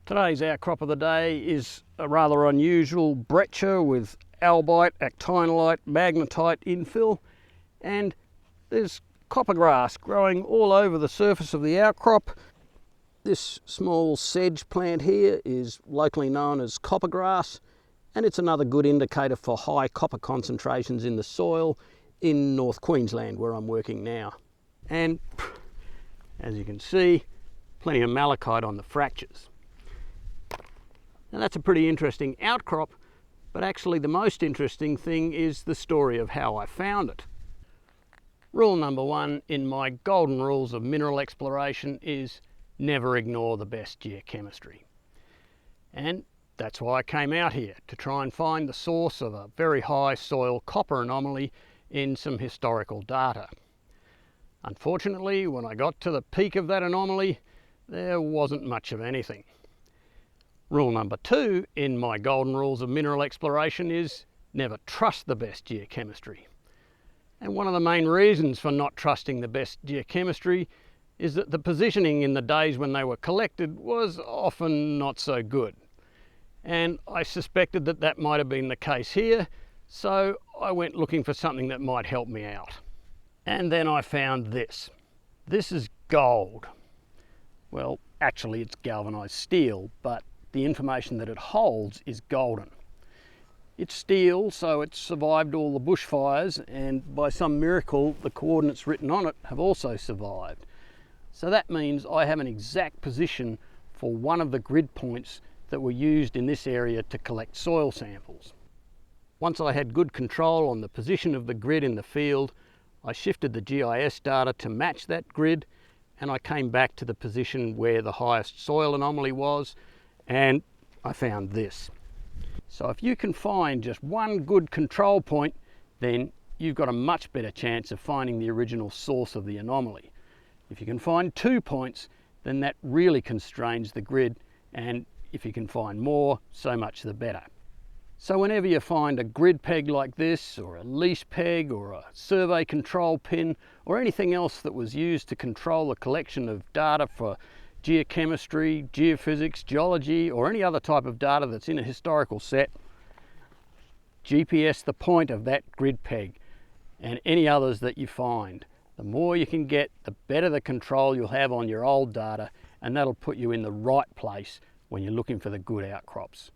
Today's outcrop of the day is a rather unusual breccia with albite, actinolite, magnetite infill, and there's coppergrass growing all over the surface of the outcrop. This small sedge plant here is locally known as coppergrass, and it's another good indicator for high copper concentrations in the soil in North Queensland, where I'm working now. And as you can see, plenty of malachite on the fractures. Now that's a pretty interesting outcrop, but actually the most interesting thing is the story of how I found it. Rule number one in my golden rules of mineral exploration is never ignore the best geochemistry. And that's why I came out here, to try and find the source of a very high soil copper anomaly in some historical data. Unfortunately, when I got to the peak of that anomaly, there wasn't much of anything. Rule number two in my golden rules of mineral exploration is never trust the best geochemistry. And one of the main reasons for not trusting the best geochemistry is that the positioning in the days when they were collected was often not so good. And I suspected that that might have been the case here, so I went looking for something that might help me out. And then I found this. This is gold. Well, actually it's galvanized steel, but the information that it holds is golden. It's steel, so it's survived all the bushfires, and by some miracle the coordinates written on it have also survived. So that means I have an exact position for one of the grid points that were used in this area to collect soil samples. Once I had good control on the position of the grid in the field, I shifted the GIS data to match that grid, and I came back to the position where the highest soil anomaly was, and I found this. So if you can find just one good control point, then you've got a much better chance of finding the original source of the anomaly. If you can find 2 points, then that really constrains the grid, and if you can find more, so much the better. So whenever you find a grid peg like this, or a leash peg, or a survey control pin, or anything else that was used to control the collection of data for geochemistry, geophysics, geology, or any other type of data that's in a historical set, GPS the point of that grid peg and any others that you find. The more you can get, the better the control you'll have on your old data, and that'll put you in the right place when you're looking for the good outcrops.